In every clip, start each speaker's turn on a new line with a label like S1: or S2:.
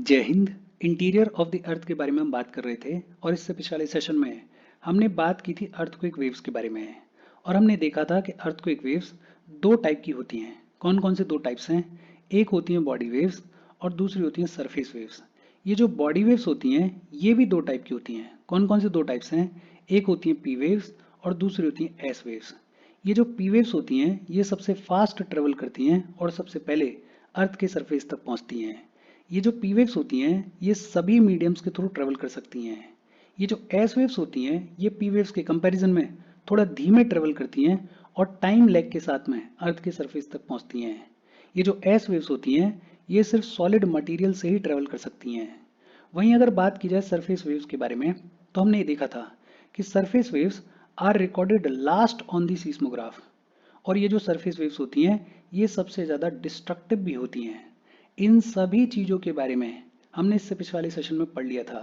S1: जय Hind. Interior of the earth के बारे में हम बात कर रहे थे और इससे पिछले सेशन में हमने बात की थी अर्थक्वेक वेव्स के बारे में। और हमने देखा था कि अर्थक्वेक वेव्स दो टाइप की होती हैं। कौन कौन से दो टाइप्स हैं? एक होती हैं बॉडी वेव्स और दूसरी होती हैं सरफेस वेव्स। ये जो बॉडी वेव्स होती हैं ये भी दो टाइप की होती हैं। कौन कौन से दो टाइप्स हैं? एक होती हैं पी वेव्स और दूसरी होती हैं एस वेव्स। ये जो पी वेव्स होती हैं ये सबसे फास्ट ट्रेवल करती हैं और सबसे पहले अर्थ के सरफेस तक पहुंचती हैं। ये जो पी वेव्स होती हैं ये सभी मीडियम्स के थ्रू ट्रेवल कर सकती हैं। ये जो एस वेव्स होती हैं ये पी वेव्स के कंपैरिजन में थोड़ा धीमे ट्रेवल करती हैं और टाइम लैग के साथ में अर्थ के सरफेस तक पहुंचती हैं। ये जो एस वेव्स होती हैं ये सिर्फ सॉलिड मटेरियल से ही ट्रेवल कर सकती हैं। वहीं अगर बात की जाए सरफेस वेव्स के बारे में तो हमने ये देखा था कि surface waves are recorded last on the seismograph. और ये जो सरफेस वेव्स होती हैं ये सबसे ज़्यादा डिस्ट्रक्टिव भी होती हैं। इन सभी चीज़ों के बारे में हमने इससे पिछले सेशन में पढ़ लिया था।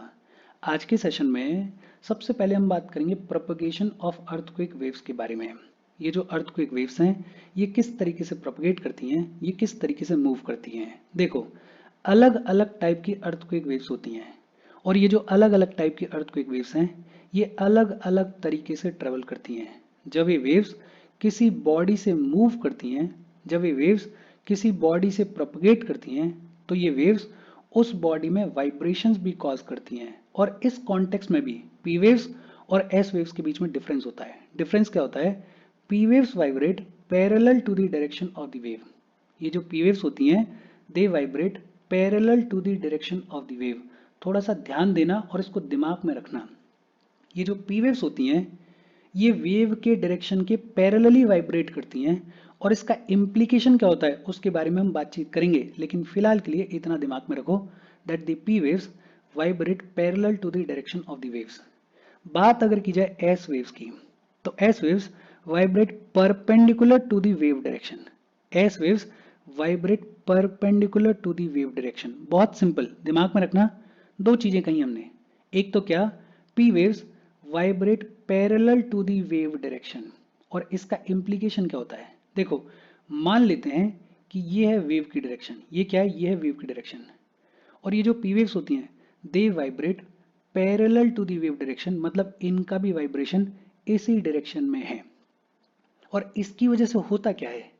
S1: आज के सेशन में सबसे पहले हम बात करेंगे प्रोपगेशन ऑफ अर्थक्वेक वेव्स के बारे में। ये जो अर्थक्वेक वेव्स हैं ये किस तरीके से प्रोपगेट करती हैं, ये किस तरीके से मूव करती हैं। देखो, अलग अलग टाइप की अर्थक्वेक वेव्स होती हैं और ये जो अलग अलग टाइप की अर्थक्वेक वेव्स हैं ये अलग अलग तरीके से ट्रेवल करती हैं। जब ये वेव्स किसी बॉडी से मूव करती हैं, जब ये वेव्स किसी बॉडी से प्रोपगेट करती हैं तो ये वेव्स उस बॉडी में वाइब्रेशंस भी कॉज करती हैं। और इस कॉन्टेक्स्ट में भी पी वेव्स और एस वेव्स के बीच में डिफरेंस होता है। डिफरेंस क्या होता है? P waves vibrate parallel to the direction of the wave. ये जो पी वेव्स होती हैं they vibrate parallel to the direction of the wave. थोड़ा सा ध्यान देना और इसको दिमाग में रखना। ये जो पी वेव्स होती हैं ये वेव के डायरेक्शन के पैरेलली वाइब्रेट करती हैं और इसका इम्प्लीकेशन क्या होता है उसके बारे में हम बातचीत करेंगे, लेकिन फिलहाल के लिए इतना दिमाग में रखो that the P waves vibrate parallel to the direction of the waves. बात अगर की जाए एस वेव्स की तो S waves vibrate perpendicular to the wave direction. S waves vibrate perpendicular to the wave direction. बहुत सिंपल, दिमाग में रखना। दो चीजें कही हमने, एक तो क्या, P waves vibrate parallel to the wave direction और इसका इम्प्लीकेशन क्या होता है। देखो, मान लेते हैं कि ये है वेव की डायरेक्शन, ये क्या है, ये है वेव की डायरेक्शन। और ये जो पी वेव्स होती हैं they vibrate parallel to the wave direction, मतलब इनका भी वाइब्रेशन इसी डायरेक्शन में है। और इसकी वजह से होता क्या है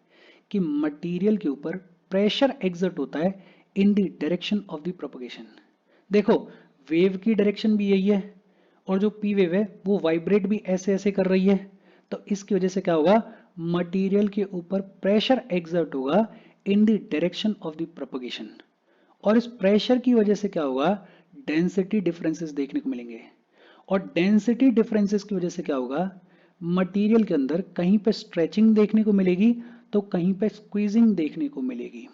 S1: कि मटेरियल के ऊपर प्रेशर एक्सर्ट होता है in the direction of the propagation. देखो, वेव की डायरेक्शन भी यही है और जो पी वेव है वो वाइब्रेट भी ऐसे ऐसे कर रही है। तो इसकी वजह से क्या होगा, मटेरियल के ऊपर प्रेशर एक्सर्ट होगा in the direction of the propagation. और इस प्रेशर की वजह से क्या होगा, डेंसिटी डिफरेंसेस देखने को मिलेंगे। और डेंसिटी डिफरेंसेस की वजह से क्या होगा, मटेरियल के अंदर कहीं पे स्ट्रेचिंग देखने को मिलेगी तो कहीं पे स्क्वीजिंग देखने को मिलेगी।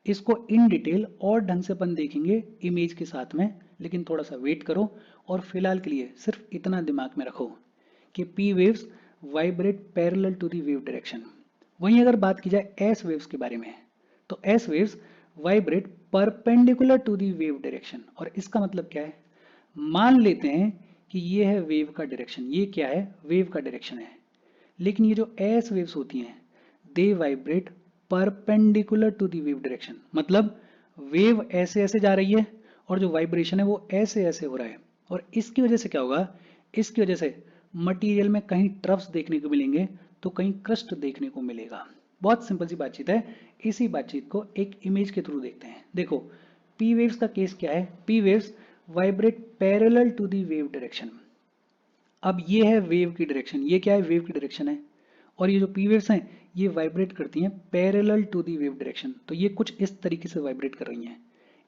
S1: इसको इन डिटेल और ढंग से अपन देखेंगे इमेज के साथ में, लेकिन थोड़ा सा वेट करो। और फिलहाल के लिए सिर्फ इतना दिमाग में रखो कि P waves vibrate parallel to the wave direction. वहीं अगर बात की जाए एस वेव्स के बारे में तो S waves vibrate perpendicular to the wave direction. और इसका मतलब क्या है, मान लेते हैं कि ये है वेव का डायरेक्शन, ये क्या है, वेव का डायरेक्शन है। लेकिन ये जो एस वेव्स होती हैं they vibrate perpendicular to the wave direction, मतलब वेव ऐसे ऐसे जा रही है और जो वाइब्रेशन है वो ऐसे ऐसे हो रहा है। और इसकी वजह से क्या होगा, इसकी वजह से मटेरियल में कहीं ट्रफ्स देखने को मिलेंगे तो कहीं क्रस्ट देखने को मिलेगा। बहुत सिंपल सी बातचीत है। इसी बातचीत को एक इमेज के थ्रू देखते हैं। देखो, पी वेव्स का केस क्या है, P waves vibrate parallel to the wave direction. अब ये है वेव की डायरेक्शन, ये क्या है, वेव की डायरेक्शन है। और ये जो पी वेव्स हैं ये वाइब्रेट करती हैं parallel to the wave direction. तो ये कुछ इस तरीके से वाइब्रेट कर रही हैं।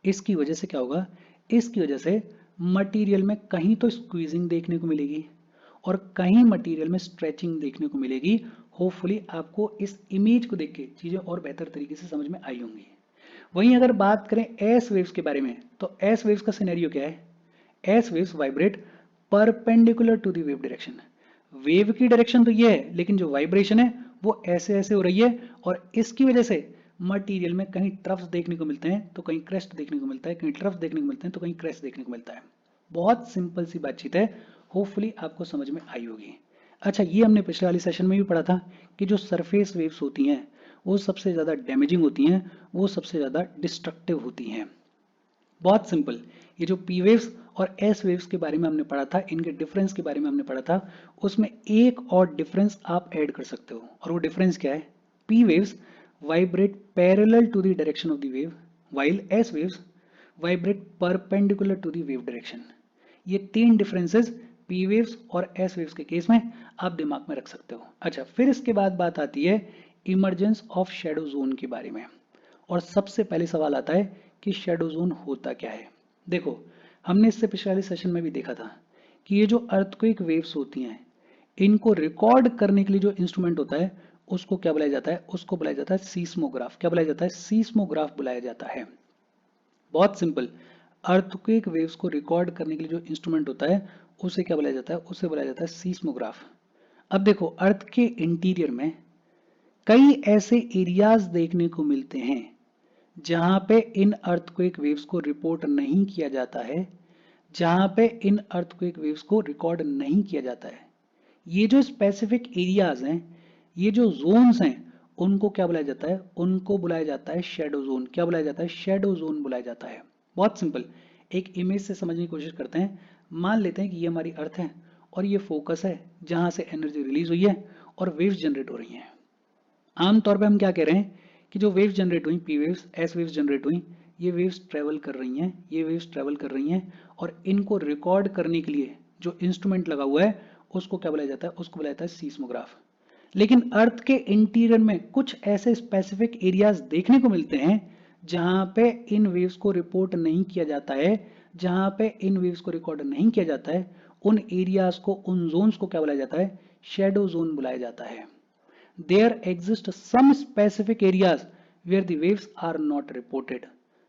S1: इसकी वजह से क्या होगा, इसकी वजह से मटेरियल में कहीं तो स्क्वीजिंग देखने को मिलेगी और कहीं मटेरियल में स्ट्रेचिंग देखने को मिलेगी। होपफुली आपको इस इमेज को देख के चीजें और बेहतर तरीके से समझ में आई होंगी। वहीं अगर बात करें एस वेव्स के बारे में तो एस वेव्स का सिनेरियो क्या है, S waves vibrate perpendicular to the wave direction. Wave की डायरेक्शन तो ये है लेकिन जो वाइब्रेशन है वो ऐसे ऐसे हो रही है और इसकी वजह से मटेरियल में कहीं ट्रफ्स देखने को मिलते हैं तो कहीं क्रेस्ट देखने को मिलता है, कहीं ट्रफ्स देखने को मिलते हैं तो कहीं क्रेस्ट देखने को मिलता है। बहुत सिंपल सी बातचीत है, होपफुली आपको समझ में आई होगी। अच्छा, ये हमने पिछले वाले सेशन में भी पढ़ा था कि जो सरफेस वेव्स होती हैं वो सबसे ज़्यादा डैमेजिंग होती हैं, वो सबसे ज़्यादा डिस्ट्रक्टिव होती हैं। बहुत सिंपल, ये जो पी वेव्स और एस वेव्स के बारे में हमने पढ़ा था, इनके डिफरेंस के बारे में हमने पढ़ा था, उसमें एक और डिफरेंस आप ऐड कर सकते हो, और वो डिफरेंस क्या है? P waves vibrate parallel to the direction of the wave, while S waves vibrate perpendicular to the wave direction। ये तीन डिफरेंसेस P waves और S waves के केस में आप दिमाग में रख सकते हो। अच्छा, फिर इसके बाद बात आती है इमरजेंस ऑफ शेडो जोन के बारे में, और सबसे पहले सवाल आता है कि शेडो जोन होता क्या है। देखो, हमने इससे पिछले वाले सेशन में भी देखा था कि ये जो अर्थक्वेक वेव्स होती हैं, इनको रिकॉर्ड करने के लिए जो इंस्ट्रूमेंट होता है उसको क्या बुलाया जाता है? उसको बुलाया जाता है सीस्मोग्राफ। क्या बुलाया जाता है? सीस्मोग्राफ बुलाया जाता है। बहुत सिंपल, अर्थक्वेक वेव्स को रिकॉर्ड करने के लिए जो इंस्ट्रूमेंट होता है उसे क्या बुलाया जाता है? उसे बुलाया जाता है सीस्मोग्राफ। अब देखो, अर्थ के इंटीरियर में कई ऐसे एरियाज देखने को मिलते हैं जहां पे इन अर्थक्वेक वेव्स को रिपोर्ट नहीं किया जाता है, जहां पे इन अर्थक्वेक वेव्स को रिकॉर्ड नहीं किया जाता है। ये जो स्पेसिफिक एरियाज हैं, ये जो जोन्स हैं, उनको क्या बुलाया जाता है? उनको बुलाया जाता है शेडो जोन। क्या बुलाया जाता है? शेडो जोन बुलाया जाता है। बहुत सिंपल, एक इमेज से समझने की कोशिश करते हैं। मान लेते हैं कि ये हमारी अर्थ है और ये फोकस है जहां से एनर्जी रिलीज हुई है और वेव्स जनरेट हो रही हैं। आमतौर पे हम क्या कह रहे हैं कि जो वेव्स जनरेट हुई, P waves, S waves generate हुई, ये वेव्स ट्रेवल कर रही हैं, ये वेव्स ट्रेवल कर रही हैं, और इनको रिकॉर्ड करने के लिए जो इंस्ट्रूमेंट लगा हुआ है उसको क्या बुलाया जाता है? उसको बुलाया जाता है सीस्मोग्राफ। लेकिन अर्थ के इंटीरियर में कुछ ऐसे स्पेसिफिक एरियाज देखने को मिलते हैं जहां पे इन वेव्स को रिपोर्ट नहीं किया जाता है, जहां पे इन वेव्स को रिकॉर्ड नहीं किया जाता है। उन एरियाज को, उन जोन्स को क्या बुलाया जाता है? शेडो जोन बुलाया जाता है। There exist some specific areas where the waves are not reported.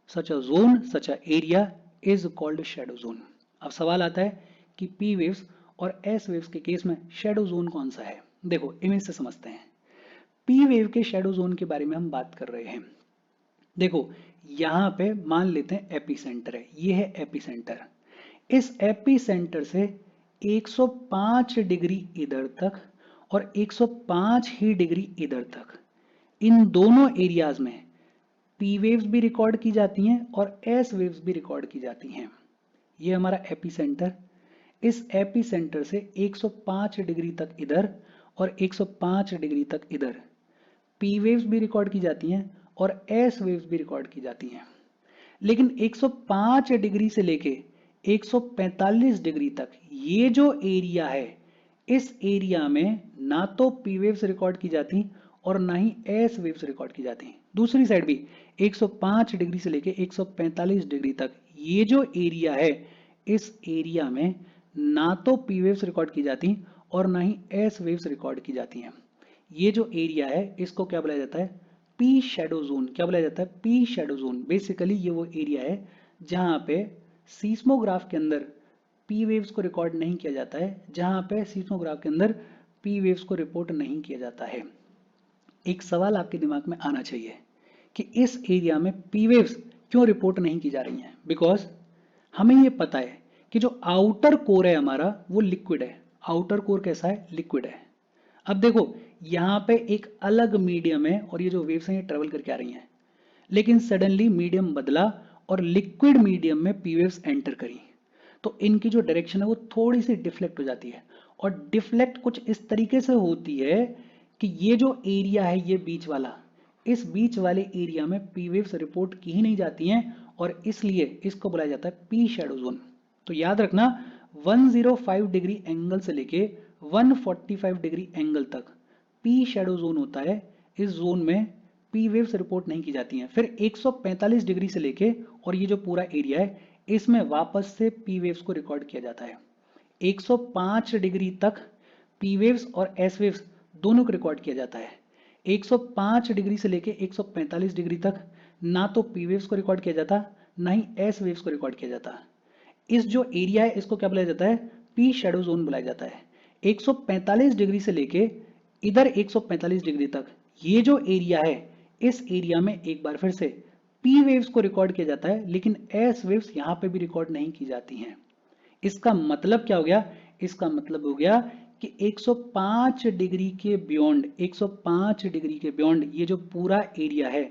S1: Such a zone, such a area is called shadow zone. अब सवाल आता है कि P waves और S waves के केस में shadow zone कौन सा है? देखो, इमेज से समझते हैं। P wave के shadow zone के बारे में हम बात कर रहे हैं। देखो, यहां पे मान लेते हैं एपीसेंटर है, ये है एपीसेंटर। इस एपीसेंटर से 105 डिग्री इधर तक और 105 ही डिग्री इधर तक, इन दोनों एरियाज में पी वेव्स भी रिकॉर्ड की जाती हैं और एस वेव्स भी रिकॉर्ड की जाती हैं। ये हमारा एपीसेंटर, इस एपीसेंटर से 105 डिग्री तक इधर और 105 डिग्री तक इधर पी वेव्स भी रिकॉर्ड की जाती हैं और एस वेव्स भी रिकॉर्ड की जाती हैं। लेकिन 105 डिग्री से लेके 145 डिग्री तक ये जो एरिया है, इस एरिया में ना तो पी वेव्स रिकॉर्ड की जाती और ना ही एस वेव्स रिकॉर्ड की जाती। दूसरी साइड भी 105 डिग्री से लेके 145 डिग्री तक ये जो एरिया है, इस एरिया में ना तो पी वेव्स रिकॉर्ड की जाती और ना ही एस वेव्स रिकॉर्ड की जाती हैं। ये जो एरिया है इसको क्या बुलाया जाता है? P shadow zone. क्या बुलाया जाता है? P shadow zone. बेसिकली ये वो एरिया है जहां पे सीस्मोग्राफ के अंदर पी वेव्स को रिकॉर्ड नहीं किया जाता है, जहां पे सीस्मोग्राफ के अंदर पी वेव्स को रिपोर्ट नहीं किया जाता है। एक सवाल आपके दिमाग में आना चाहिए कि इस एरिया में पी वेव्स क्यों रिपोर्ट नहीं की जा रही हैं? बिकॉज हमें ये पता है कि जो आउटर कोर है हमारा वो लिक्विड है। आउटर कोर कैसा है? लिक्विड है। अब देखो, यहां पे एक अलग मीडियम है और ये जो वेव्स हैं ये ट्रेवल करके आ रही हैं, लेकिन सडनली मीडियम बदला और लिक्विड मीडियम में पी वेव्स एंटर करी, तो इनकी जो डायरेक्शन है वो थोड़ी सी डिफ्लेक्ट हो जाती है। और डिफ्लेक्ट कुछ इस तरीके से होती है कि ये जो एरिया है, ये बीच वाला, इस बीच वाले एरिया में पी वेव्स रिपोर्ट की ही नहीं जाती हैं और इसलिए इसको बुलाया जाता है पी शेडो जोन। तो याद रखना, 105 डिग्री एंगल से लेके 145 डिग्री एंगल तक पी शेडो जोन होता है। इस जोन में पी वेव्स रिपोर्ट नहीं की जाती हैं। फिर 145 डिग्री से लेके और ये जो पूरा एरिया है, इसमें वापस से पी वेव्स को रिकॉर्ड किया जाता है। 105 डिग्री तक पी वेव्स और एस वेव्स दोनों को रिकॉर्ड किया जाता है। 105 डिग्री से लेके 145 डिग्री तक ना तो पी वेव्स को रिकॉर्ड किया जाता, ना ही एस वेव्स को रिकॉर्ड किया जाता। इस जो एरिया है इसको क्या बुलाया जाता है? पी शेडो जोन बुलाया जाता है। 145 डिग्री से लेके इधर 145 डिग्री तक ये जो एरिया है, इस एरिया में एक बार फिर से पी वेव्स को रिकॉर्ड किया जाता है, लेकिन एस वेव्स यहां पे भी रिकॉर्ड नहीं की जाती हैं। इसका मतलब क्या हो गया? इसका मतलब हो गया कि 105 डिग्री के बियॉन्ड, 105 डिग्री के बियॉन्ड ये जो पूरा एरिया है,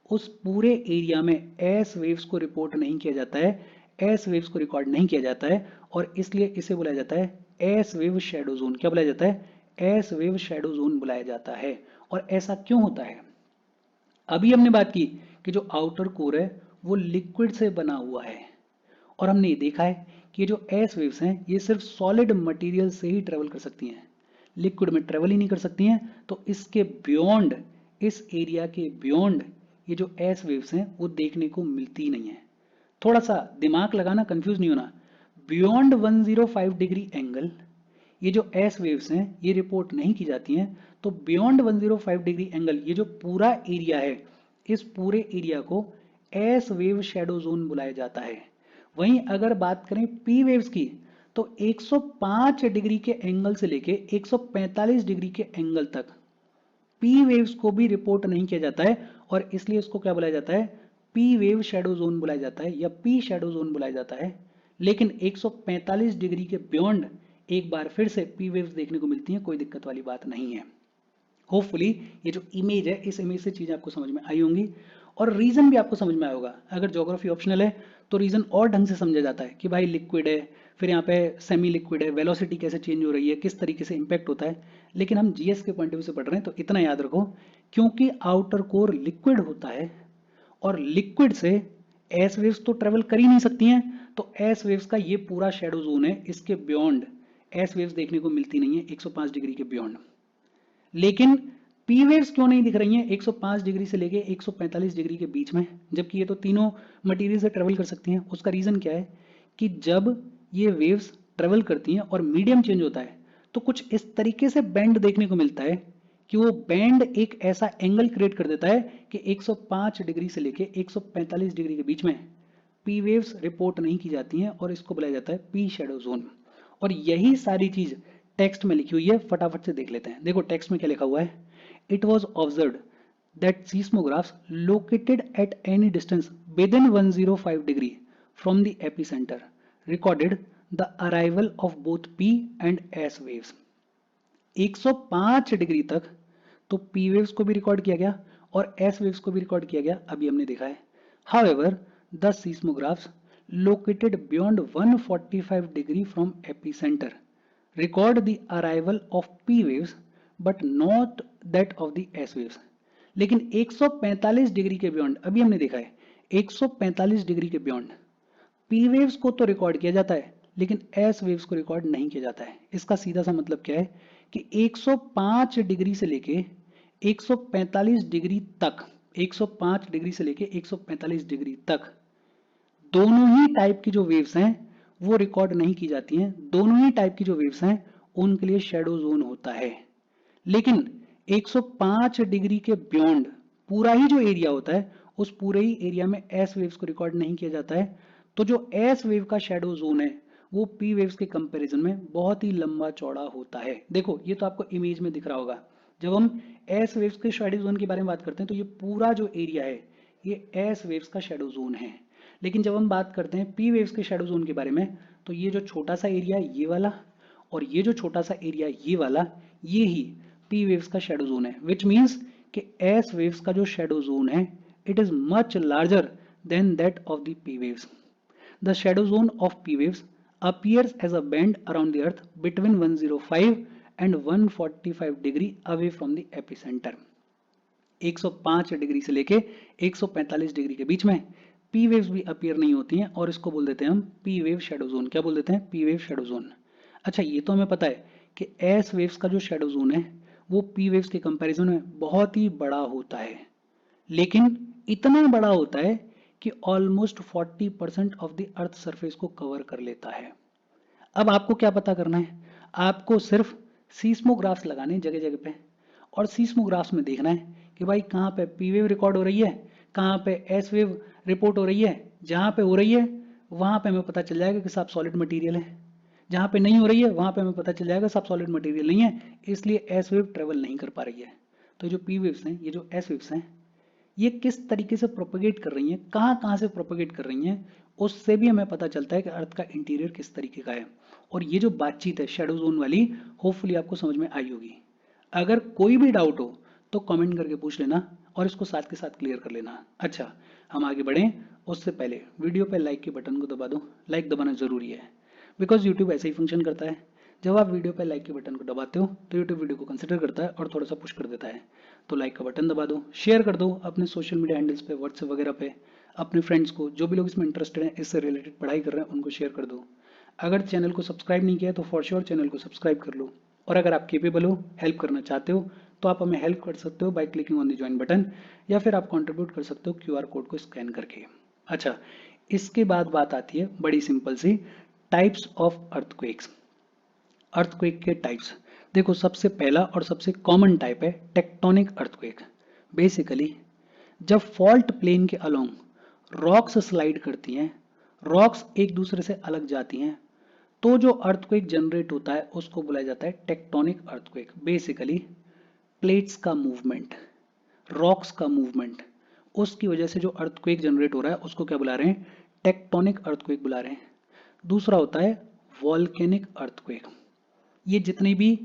S1: उस पूरे एरिया में एस वेव्स को रिपोर्ट नहीं किया जाता है, एस वेव्स को रिकॉर्ड नहीं किया जाता है, और इसलिए इसे बुलाया जाता है एस वेव शैडो जोन। क्या बुलाया जाता है? एस वेव शैडो जोन बुलाया जाता है। और ऐसा क्यों होता है? अभी हमने बात की कि जो आउटर कोर है वो लिक्विड से बना हुआ है, और हमने ये देखा है कि ये जो एस वेव्स हैं ये सिर्फ सॉलिड मटेरियल से ही ट्रेवल कर सकती हैं, लिक्विड में ट्रेवल ही नहीं कर सकती हैं। तो इसके बियॉन्ड, इस एरिया के बियॉन्ड ये जो एस वेव्स हैं वो देखने को मिलती नहीं है। थोड़ा सा दिमाग लगाना, कंफ्यूज नहीं होना। बियॉन्ड 105 डिग्री एंगल ये जो एस वेव्स हैं ये रिपोर्ट नहीं की जाती हैं। तो बियॉन्ड 105 डिग्री एंगल ये जो पूरा एरिया है, इस पूरे एरिया को एस वेव शैडो जोन बुलाया जाता है। वहीं अगर बात करें पी वेव्स की, तो 105 डिग्री के एंगल से लेके 145 डिग्री के एंगल तक पी वेव्स को भी रिपोर्ट नहीं किया जाता है, और इसलिए इसको क्या बुलाया जाता है? पी वेव शैडो जोन बुलाया जाता है, या पी शैडो जोन बुलाया जाता है। लेकिन 145 डिग्री के बियॉन्ड एक बार फिर से पी वेव्स देखने को मिलती हैं, कोई दिक्कत वाली बात नहीं है। होपफुली ये जो इमेज है, इस इमेज से चीजें आपको समझ में आई होंगी, और रीजन भी आपको समझ में आया होगा। अगर ज्योग्राफी ऑप्शनल है तो रीजन और ढंग से समझा जाता है कि भाई लिक्विड है, फिर यहाँ पे सेमी लिक्विड है, वेलोसिटी कैसे चेंज हो रही है, किस तरीके से इंपैक्ट होता है। लेकिन हम जीएस के पॉइंट ऑफ व्यू से पढ़ रहे हैं तो इतना याद रखो, क्योंकि आउटर कोर लिक्विड होता है और लिक्विड से एस वेव्स तो ट्रेवल कर ही नहीं सकती हैं, तो एस वेव्स का ये पूरा शेडो जोन है, इसके बियॉन्ड एस वेव्स देखने को मिलती नहीं है 105 डिग्री के बियॉन्ड। लेकिन पी वेव्स क्यों नहीं दिख रही हैं 105 डिग्री से लेके 145 डिग्री के बीच में, जबकि ये तो तीनों मटेरियल से ट्रेवल कर सकती हैं? उसका रीजन क्या है कि जब ये वेव्स ट्रेवल करती हैं और मीडियम चेंज होता है तो कुछ इस तरीके से बैंड देखने को मिलता है कि वो बैंड एक ऐसा एंगल क्रिएट कर देता है कि 105 डिग्री से लेके 145 डिग्री के बीच में पी वेव्स रिपोर्ट नहीं की जाती हैं, और इसको बुलाया जाता है पी शैडो जोन। और यही सारी चीज टेक्स्ट में लिखी हुई है, फटाफट से देख लेते हैं। देखो टेक्स्ट में क्या लिखा हुआ है। It was observed that seismographs located at any distance within 105 degree from the epicenter recorded the arrival of both P and S waves। 105 degree तक तो P वेव्स को भी रिकॉर्ड किया गया और S वेव्स को भी रिकॉर्ड किया गया, अभी हमने देखा है। However, the seismographs located beyond 145 degree from epicenter record the arrival of P waves but not that of the S waves। लेकिन 145 डिग्री के बियॉन्ड, अभी हमने देखा है 145 डिग्री के बियॉन्ड पी वेव्स को तो रिकॉर्ड किया जाता है, लेकिन एस वेव्स को रिकॉर्ड नहीं किया जाता है। इसका सीधा सा मतलब क्या है कि 105 डिग्री से लेके 145 डिग्री तक, 105 डिग्री से लेके 145 डिग्री तक दोनों ही टाइप की जो वेव्स हैं वो रिकॉर्ड नहीं की जाती हैं। दोनों ही टाइप की जो वेव्स हैं उनके लिए शेडो जोन होता है। लेकिन 105 डिग्री के बियॉन्ड पूरा ही जो एरिया होता है, उस पूरे ही एरिया में एस वेव्स को रिकॉर्ड नहीं किया जाता है। तो जो एस वेव का शेडो जोन है वो पी वेव्स के कंपैरिजन में बहुत ही लंबा चौड़ा होता है। देखो ये तो आपको इमेज में दिख रहा होगा। जब हम एस वेव्स के शेडो जोन के बारे में बात करते हैं तो ये पूरा जो एरिया है ये एस वेव्स का शेडो जोन है। लेकिन जब हम बात करते हैं पी वेव्स के शेडो जोन के बारे में, तो ये जो छोटा सा एरिया ये वाला और ये जो छोटा सा एरिया ये वाला, ये ही पी वेव्स का शेडो जोन है। विच मीन्स कि एस वेव्स का जो शेडो जोन है it is much larger than that of the P waves. The shadow zone of P waves appears as a band around the earth between 105 and 145 degree away from the epicenter। 105 degree से लेके 145 degree के बीच में P waves भी appear नहीं होती हैं, और इसको बोल देते हैं हम पी वेव शेडो जोन। क्या बोल देते हैं? P wave shadow zone. अच्छा ये तो हमें पता है कि एस वेव्स का जो शेडो जोन है वो पी वेव्स के कंपैरिजन में बहुत ही बड़ा होता है, लेकिन इतना बड़ा होता है कि almost 40% of the earth surface को कवर कर लेता है। अब आपको क्या पता करना है? आपको सिर्फ सीस्मोग्राफ्स लगाने जगह जगह पे, और सीस्मोग्राफ्स में देखना है कि भाई कहाँ पे पी वेव रिकॉर्ड हो रही है, कहाँ पे एस वेव रिपोर्ट हो रही है। जहाँ पे हो रही है वहाँ पे हमें पता चल जाएगा कि सब सॉलिड मटेरियल है, जहाँ पे नहीं हो रही है वहाँ पे हमें पता चल जाएगा सब सॉलिड मटेरियल नहीं है, इसलिए एस वेव ट्रेवल नहीं कर पा रही है। तो जो पी वेव्स हैं, ये जो एस वेव्स हैं, ये किस तरीके से प्रोपेगेट कर रही हैं, कहाँ कहाँ से प्रोपेगेट कर रही हैं, उससे भी हमें पता चलता है कि अर्थ का इंटीरियर किस तरीके का है। और ये जो बातचीत है शेडो जोन वाली, होपफुली आपको समझ में आई होगी। अगर कोई भी डाउट हो तो कमेंट करके पूछ लेना, और इसको साथ के साथ क्लियर कर लेना। अच्छा, हम आगे बढ़ें उससे पहले वीडियो पे लाइक के बटन को दबा दो। लाइक दबाना जरूरी है बिकॉज यूट्यूब ऐसे ही फंक्शन करता है। जब आप वीडियो पे लाइक के बटन को दबाते हो तो यूट्यूब वीडियो को कंसिडर करता है और थोड़ा सा पुश कर देता है। तो लाइक का बटन दबा दो, शेयर कर दो अपने सोशल मीडिया हैंडल्स पे, व्हाट्सएप वगैरह पे अपने फ्रेंड्स को, जो भी लोग इसमें इंटरेस्टेड हैं, इससे रिलेटेड पढ़ाई कर रहे हैं, उनको शेयर कर दो। अगर चैनल को सब्सक्राइब नहीं किया तो फॉर श्योर चैनल को सब्सक्राइब कर लो। और अगर आप केपेबल हो, हेल्प करना चाहते हो, तो आप हमें हेल्प कर सकते हो by clicking on the join button, या फिर आप कंट्रीब्यूट कर सकते हो क्यूआर कोड को स्कैन करके। अच्छा, इसके बाद बात आती है बड़ी सिंपल सी, टाइप्स ऑफ अर्थक्वेक्स। अर्थक्वेक के टाइप्स देखो, सबसे पहला और सबसे कॉमन टाइप है टेक्टोनिक अर्थक्वेक। बेसिकली जब फॉल्ट प्लेन के अलोंग रॉक्स स्लाइड करती हैं, रॉक्स एक दूसरे से अलग जाती हैं, तो जो अर्थक्वेक जनरेट होता है उसको बुलाया जाता है टेक्टोनिक अर्थक्वेक। बेसिकली प्लेट्स का मूवमेंट, रॉक्स का मूवमेंट, उसकी वजह से जो अर्थक्वेक जनरेट हो रहा है उसको क्या बुला रहे हैं? टेक्टोनिक अर्थक्वेक बुला रहे हैं। दूसरा होता है वॉल्केनिक अर्थक्वेक। ये जितने भी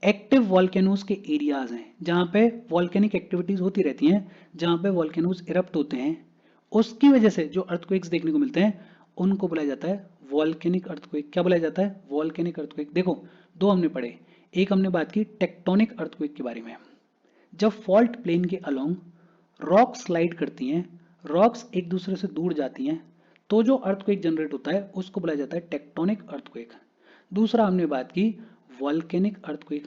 S1: एक्टिव वॉल्केनोज के एरियाज हैं जहां पे वॉल्केनिक एक्टिविटीज होती रहती हैं, जहां पे वॉल्केनोज इरप्ट होते हैं, उसकी वजह से जो अर्थक्वेक्स देखने को मिलते हैं उनको बुलाया जाता है वॉल्केनिक अर्थक्वेक। क्या बुलाया जाता है? Volcanic earthquake. देखो, दो हमने पढ़े, एक हमने बात की टेक्टोनिक अर्थक्वेक के बारे में। जब फॉल्ट प्लेन के अलोंग रॉक स्लाइड करती हैं, रॉक्स एक दूसरे से दूर जाती हैं, तो जो अर्थक्वेक जनरेट होता है उसको बुलाया जाता है टेक्टोनिक अर्थक्वेक। दूसरा हमने बात की वॉल्केनिक अर्थक्वेक।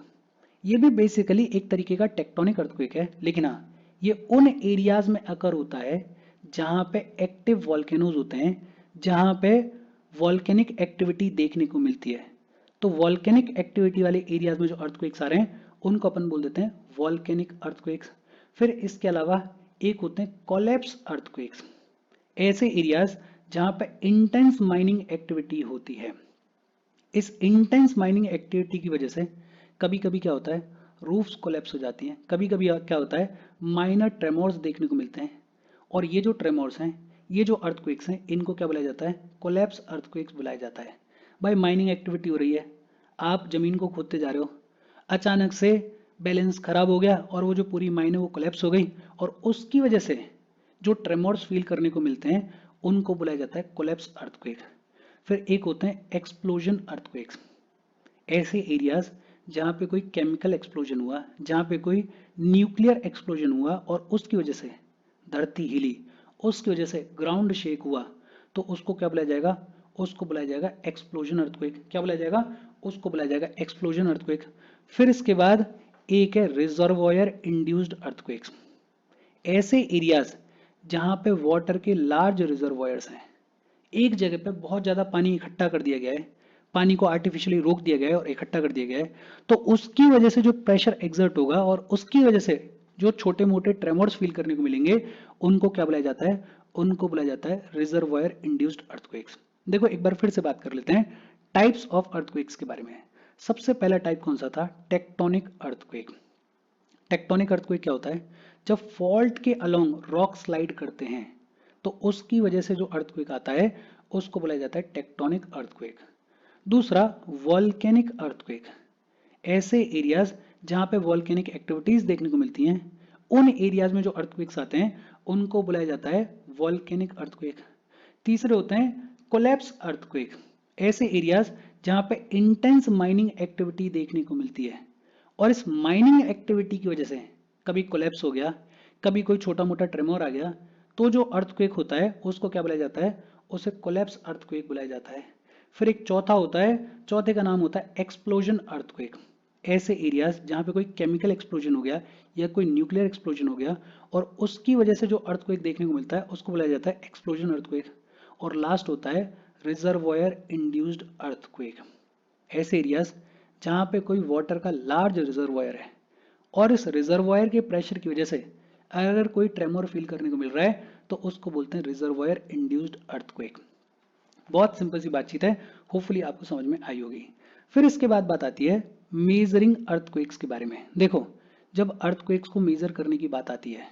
S1: ये भी बेसिकली एक तरीके का टेक्टोनिक अर्थक्वेक है, लेकिन हाँ, ये उन एरियाज में अकर होता है जहां पे एक्टिव वॉल्केनोज होते हैं, जहां पे वॉल्केनिक एक्टिविटी देखने को मिलती है। तो वॉल्केनिक एक्टिविटी वाले एरियाज में जो अर्थक्वेक्स आ रहे हैं उनको अपन बोल देते हैं वॉल्केनिक अर्थक्वेक्स। फिर इसके अलावा एक होते हैं कोलैप्स अर्थक्वेक्स। ऐसे एरियाज जहां पे इंटेंस माइनिंग एक्टिविटी होती है। इस इंटेंस माइनिंग एक्टिविटी की वजह से कभी कभी क्या होता है, रूफ्स कोलैप्स हो जाती हैं। कभी कभी क्या होता है, माइनर ट्रेमोर्स देखने को मिलते हैं। और ये जो ट्रेमोर्स हैं, ये जो अर्थक्वेक्स हैं, इनको क्या बुलाया जाता है? कोलैप्स अर्थक्वेक्स बुलाया जाता है। भाई माइनिंग एक्टिविटी हो रही है, आप जमीन को खोदते जा रहे हो, अचानक से बैलेंस खराब हो गया और वो जो पूरी माइन है वो कोलैप्स हो गई, और उसकी वजह से जो ट्रेमोर्स फील करने को मिलते हैं उनको बुलाया जाता है कोलैप्स अर्थक्वेक। फिर एक होते हैं एक्सप्लोजन अर्थक्वेक्स। ऐसे एरियाज जहां पे कोई केमिकल एक्सप्लोजन हुआ, जहां पे कोई न्यूक्लियर एक्सप्लोजन हुआ और उसकी वजह से धरती हिली, उसकी वजह से ग्राउंड शेक हुआ, तो उसको क्या बुलाया जाएगा? उसको बुलाया जाएगा एक्सप्लोजन अर्थक्वेक। क्या बुलाया जाएगा? उसको बुलाया जाएगा एक्सप्लोजन अर्थक्वेक। फिर इसके बाद एक है रिजर्वॉयर इंड्यूस्ड अर्थक्वेक्स। ऐसे एरियाज जहां पे वाटर के लार्ज रिजर्वॉयर्स हैं, एक जगह पे बहुत ज्यादा पानी इकट्ठा कर दिया गया है, पानी को आर्टिफिशियली रोक दिया गया है और इकट्ठा कर दिया गया है, तो उसकी वजह से जो प्रेशर एग्जर्ट होगा और उसकी वजह से जो छोटे मोटे ट्रेमोर्स फील करने को मिलेंगे, उनको क्या बुलाया जाता है? उनको बुलाया जाता है रिजर्वॉयर इंड्यूस्ड अर्थक्वेक्स। देखो, एक बार फिर से बात कर लेते हैं टाइप्स ऑफ अर्थक्वेक्स के बारे में। सबसे पहला टाइप कौन सा था? Tectonic earthquake. टेक्टोनिक अर्थक्वेक क्या होता है? जब फॉल्ट के अलोंग रॉक स्लाइड करते हैं, तो उसकी वजह से जो अर्थक्वेक आता है उसको बोला जाता है टेक्टोनिक अर्थक्वेक। दूसरा वॉल्केनिक अर्थक्वेक। ऐसे एरियाज जहां पे वॉल्केनिक एक्टिविटीज देखने को मिलती हैं, उन एरियाज में जो अर्थक्वेक्स आते हैं उनको बुलाया जाता है वॉल्केनिक अर्थक्वेक। तीसरे होते हैं कोलैप्स अर्थक्वेक। ऐसे एरियाज जहां पे इंटेंस माइनिंग एक्टिविटी देखने को मिलती है और इस माइनिंग एक्टिविटी की वजह से कभी कोलैप्स हो गया, कभी कोई छोटा मोटा ट्रेमोर आ गया, तो जो अर्थक्वेक होता है उसको क्या बुलाया जाता है? उसे कोलैप्स अर्थक्वेक बुलाया जाता है। फिर एक चौथा होता है, चौथे का नाम होता है एक्सप्लोजन अर्थक्वेक। ऐसे एरियाज जहां पे कोई केमिकल एक्सप्लोजन हो गया या कोई न्यूक्लियर एक्सप्लोजन हो गया और उसकी वजह से जो अर्थक्वेक देखने को मिलता है उसको बुलाया जाता है एक्सप्लोजन अर्थक्वेक। और लास्ट होता है रिजर्वॉयर इंड्यूस्ड अर्थक्वेक। ऐसे एरियाज जहां पे कोई वाटर का लार्ज रिजर्वॉयर है और इस रिजर्वॉयर के प्रेशर की वजह से अगर कोई ट्रेमोर फील करने को मिल रहा है तो उसको बोलते हैं रिजर्वॉयर इंड्यूस्ड अर्थक्वेक। बहुत सिंपल सी बातचीत है, होपफुली आपको समझ में आई होगी। फिर इसके बाद बात आती है मेजरिंग अर्थक्वेक्स के बारे में। देखो, जब अर्थक्वेक्स को मेजर करने की बात आती है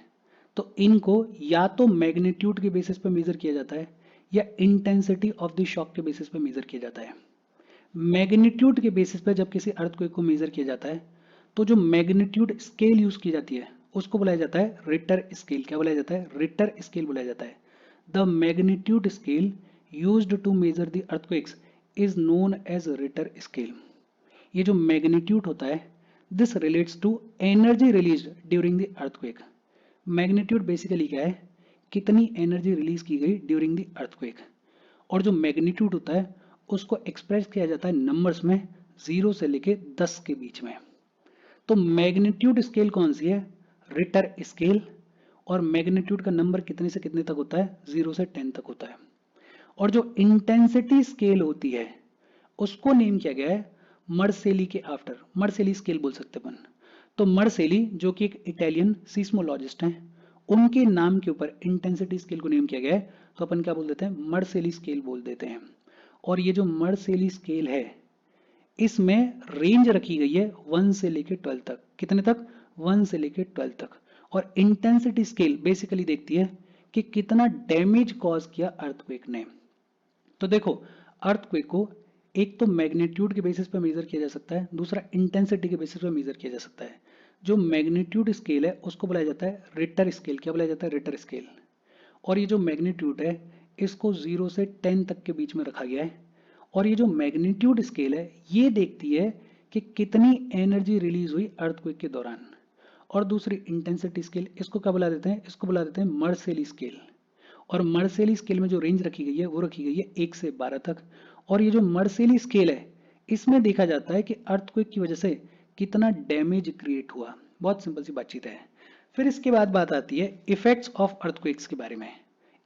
S1: तो इनको या तो मैग्नीट्यूड के बेसिस पे मेजर किया जाता है या इंटेंसिटी ऑफ द शॉक के बेसिस पे मेजर किया जाता है। मैग्नीट्यूड के बेसिस पे जब किसी अर्थक्वेक को मेजर किया जाता है तो जो मैग्नीट्यूड स्केल यूज की जाती है उसको बुलाया जाता है रिटर स्केल। क्या बुलाया जाता है? रिटर स्केल बुलाया जाता है। The magnitude scale used to measure the earthquakes is known as Richter scale. ये जो मैग्नीट्यूड होता है, this relates to energy release during the earthquake. Magnitude basically क्या है? कितनी एनर्जी रिलीज की गई ड्यूरिंग द अर्थक्वेक। और जो मैग्नीट्यूड होता है उसको एक्सप्रेस किया जाता है नंबर्स में, 0 से लेके 10 के बीच में। तो मैग्नीट्यूड स्केल कौन सी है? Richter scale. और मैग्नीट्यूड का नंबर कितने से कितने तक होता है? 0 से 10 तक होता है। और जो इंटेंसिटी स्केल होती है उसको नेम किया गया है मर्सेली के आफ्टर। मर्सेली स्केल बोल सकते अपन। तो मर्सेली जो कि एक इटालियन सीस्मोलॉजिस्ट हैं, उनके नाम के ऊपर इंटेंसिटी स्केल को नेम किया गया है। तो अपन क्या बोल देते हैं? मर्सेली स्केल बोल देते हैं। और ये जो मर्सेली स्केल है इसमें रेंज रखी गई है 1 से लेके 12 तक। कितने तक? 1 से लेके 12 तक। और इंटेंसिटी स्केल बेसिकली देखती है कि कितना डैमेज कॉज किया अर्थक्वेक ने। तो देखो, अर्थक्वेक को एक तो मैग्नीट्यूड के बेसिस पे मेजर किया जा सकता है, दूसरा इंटेंसिटी के बेसिस पे मेजर किया जा सकता है। जो मैग्नीट्यूड स्केल है उसको बुलाया जाता है रिटर स्केल। क्या बुलाया जाता है? Richter scale. और ये जो मैग्नीट्यूड है इसको 0 से 10 तक के बीच में रखा गया है। और ये जो मैग्नीट्यूड स्केल है ये देखती है कि कितनी एनर्जी रिलीज हुई अर्थक्वेक के दौरान। और दूसरी इंटेंसिटी स्केल, इसको क्या बुला देते हैं? इसको बुला देते हैं मर्सेली स्केल। और मर्सेली स्केल में जो रेंज रखी गई है वो रखी गई है 1 से 12 तक। और ये जो मर्सेली स्केल है इसमें देखा जाता है कि अर्थक्वेक की वजह से कितना डैमेज क्रिएट हुआ। बहुत सिंपल सी बातचीत है। फिर इसके बाद बात आती है इफेक्ट्स ऑफ अर्थक्वेक्स के बारे में।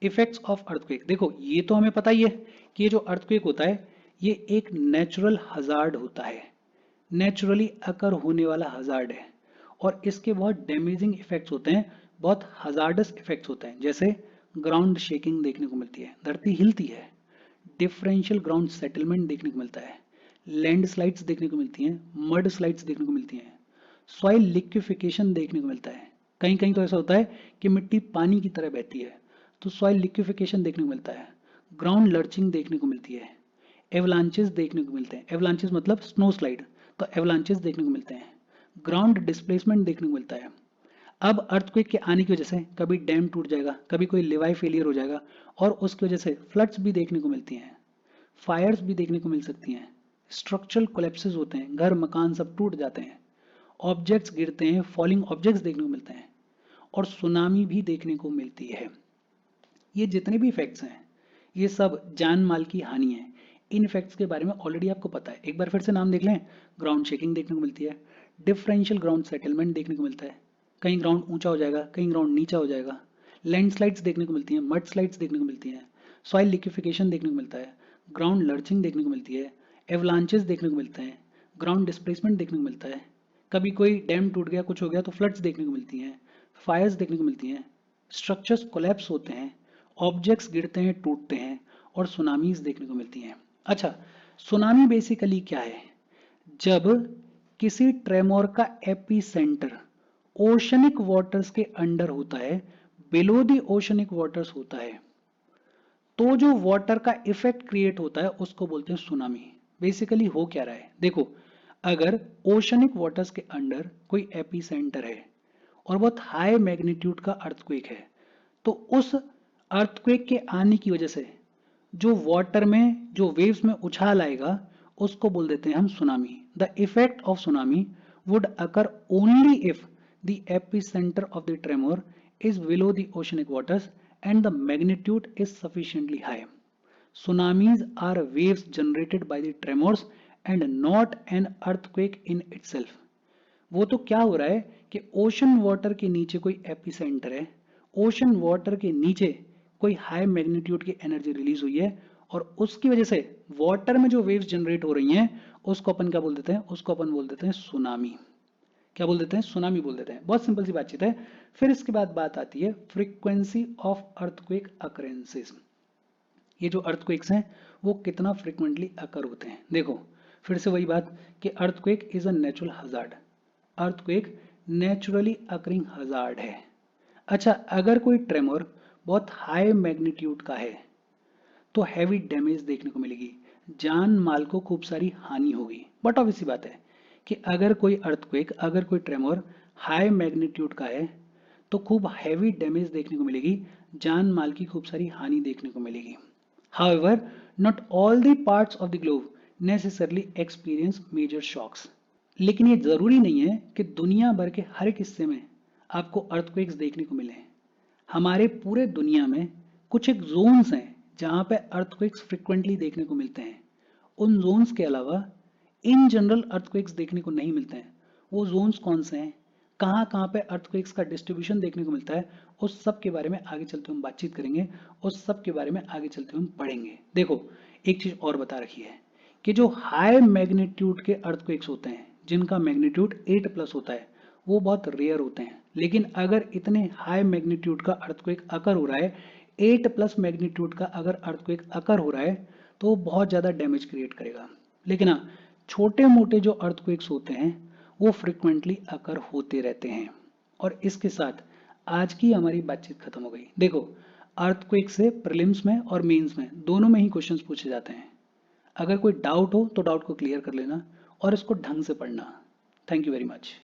S1: इफेक्ट्स ऑफ अर्थक्वेक, देखो ये तो हमें पता ही है कि ये जो अर्थक्वेक होता है ये एक नेचुरल हजार्ड होता है, नेचुरली अकर होने वाला हजार्ड है। और इसके बहुत डैमेजिंग इफेक्ट्स होते हैं, बहुत हजार्डस इफेक्ट्स होते हैं। जैसे ग्राउंड शेकिंग देखने को मिलती है, धरती हिलती है। डिफरेंशियल ग्राउंड सेटलमेंट देखने को मिलता है। लैंडस्लाइड्स देखने को मिलती हैं, मड स्लाइड्स देखने को मिलती हैं। सॉइल लिक्विफिकेशन देखने को मिलता है। कहीं कहीं तो ऐसा होता है कि मिट्टी पानी की तरह बहती है, तो सॉइल लिक्विफिकेशन देखने को मिलता है। ग्राउंड लर्चिंग देखने को मिलती है। एवलांचेस देखने को मिलते हैं। एवलांचेस मतलब स्नो स्लाइड, तो एवलांचेस देखने को मिलते हैं। ग्राउंड डिस्प्लेसमेंट देखने को मिलता है। अब अर्थक्वेक के आने की वजह से कभी डैम टूट जाएगा, कभी कोई लेवाई फेलियर हो जाएगा, और उसकी वजह से फ्लड्स भी देखने को मिलती हैं, फायर्स भी देखने को मिल सकती हैं, स्ट्रक्चरल कोलैप्सेस होते हैं, घर मकान सब टूट जाते हैं, ऑब्जेक्ट्स गिरते हैं, फॉलिंग ऑब्जेक्ट्स देखने को मिलते हैं, और सुनामी भी देखने को मिलती है। ये जितने भी इफेक्ट्स हैं ये सब जान माल की हानि है। इन इफेक्ट्स के बारे में ऑलरेडी आपको पता है, एक बार फिर से नाम देख लें। ग्राउंड शेकिंग देखने को मिलती है, डिफरेंशियल ग्राउंड सेटलमेंट देखने को मिलता है, कहीं ग्राउंड ऊंचा हो जाएगा, कहीं ग्राउंड नीचा हो जाएगा, लैंडस्लाइड्स देखने को मिलती हैं, मड स्लाइड्स देखने को मिलती हैं, सॉइल लिक्विफिकेशन देखने को मिलता है, ग्राउंड लर्चिंग देखने को मिलती है, एवलांचेस देखने को मिलते हैं, ग्राउंड डिस्प्लेसमेंट देखने को मिलता है, कभी कोई डैम टूट गया, कुछ हो गया तो फ्लड्स देखने को मिलती हैं, फायर्स देखने को मिलती हैं, स्ट्रक्चर्स कोलैप्स होते हैं, ऑब्जेक्ट्स गिरते हैं, टूटते हैं, और सुनामीज देखने को मिलती हैं। अच्छा, सुनामी बेसिकली क्या है? जब किसी ट्रेमोर का एपिसेंटर ओशनिक वाटर्स के अंडर होता है, बिलो द ओशनिक वाटर्स होता है, तो जो वाटर का इफेक्ट क्रिएट होता है उसको बोलते हैं सुनामी। बेसिकली हो क्या रहा है? देखो, अगर ओशनिक वाटर्स के अंडर कोई एपिसेंटर है और बहुत हाई मैग्नीट्यूड का अर्थक्वेक है, तो उस अर्थक्वेक के आने की वजह से जो वाटर में जो वेव्स में उछाल आएगा उसको बोल देते हैं हम tsunami. The effect of tsunami would occur only if the epicentre of the tremor is below the oceanic waters and the magnitude is sufficiently high. Tsunamis are waves generated by the tremors and not an earthquake in itself. वो तो क्या हो रहा है कि ocean water के नीचे कोई एपिसेंटर है, ओशन वाटर के नीचे कोई हाई मैग्नीट्यूड की एनर्जी रिलीज हुई है, और उसकी वजह से वाटर में जो वेव्स जनरेट हो रही हैं उसको अपन क्या बोल देते हैं? उसको अपन बोल देते हैं सुनामी। क्या बोल देते हैं? सुनामी बोल देते हैं। बहुत सिंपल सी बातचीत है। फिर इसके बाद बात आती है फ्रीक्वेंसी ऑफ अर्थक्वेक अकरेंसेस। ये जो अर्थक्वेक्स हैं वो कितना फ्रिक्वेंटली अकर होते हैं। देखो, फिर से वही बात कि earthquake is a natural hazard. Earthquake naturally occurring hazard है। अच्छा, अगर कोई ट्रेमर बहुत हाई मैग्नीट्यूड का है तो हैवी डैमेज देखने को मिलेगी, जान माल को खूब सारी हानि होगी। बट ऑब्वियस सी बात है कि अगर कोई अर्थक्वेक, अगर कोई ट्रेमर हाई मैग्नीट्यूड का है तो खूब हैवी डैमेज देखने को मिलेगी, जान माल की खूब सारी हानि देखने को मिलेगी। However, not all the parts of the globe necessarily experience major shocks. लेकिन ये जरूरी नहीं है कि दुनिया भर के हर एक हिस्से में आपको अर्थक्वेक्स देखने को मिले। हमारे पूरे दुनिया में कुछ एक जोन्स हैं जहां पे अर्थक्वेक्स फ्रिक्वेंटली देखने को मिलते हैं। उन जोन्स के अलावा इन जनरल अर्थक्वेक्स देखने को नहीं मिलते हैं। वो जोन्स कौन से हैं, कहाँ कहाँ पे अर्थक्वेक्स का डिस्ट्रीब्यूशन देखने को मिलता है, उस सब के बारे में आगे चलते हम बातचीत करेंगे। उस सब के बारे में आगे चलते हम पढ़ेंगे। देखो, एक चीज और बता रखी है कि जो हाई मैग्नीट्यूड के अर्थक्वेक्स होते हैं जिनका मैग्नीट्यूड 8+ होता है वो बहुत रेयर होते हैं। लेकिन अगर इतने हाई मैग्नीट्यूड का अर्थक्वेक अकर हो रहा है, 8+ मैग्नीट्यूड का अगर अर्थक्वेक अकर हो रहा है तो वो बहुत ज़्यादा डैमेज क्रिएट करेगा। लेकिन हाँ, छोटे मोटे जो अर्थक्वेक्स होते हैं वो फ्रिक्वेंटली अकर होते रहते हैं। और इसके साथ आज की हमारी बातचीत खत्म हो गई। देखो, अर्थक्वेक से प्रीलिम्स में और मेंस में दोनों में ही क्वेश्चंस पूछे जाते हैं। अगर कोई डाउट हो तो डाउट को क्लियर कर लेना और इसको ढंग से पढ़ना। Thank you very much.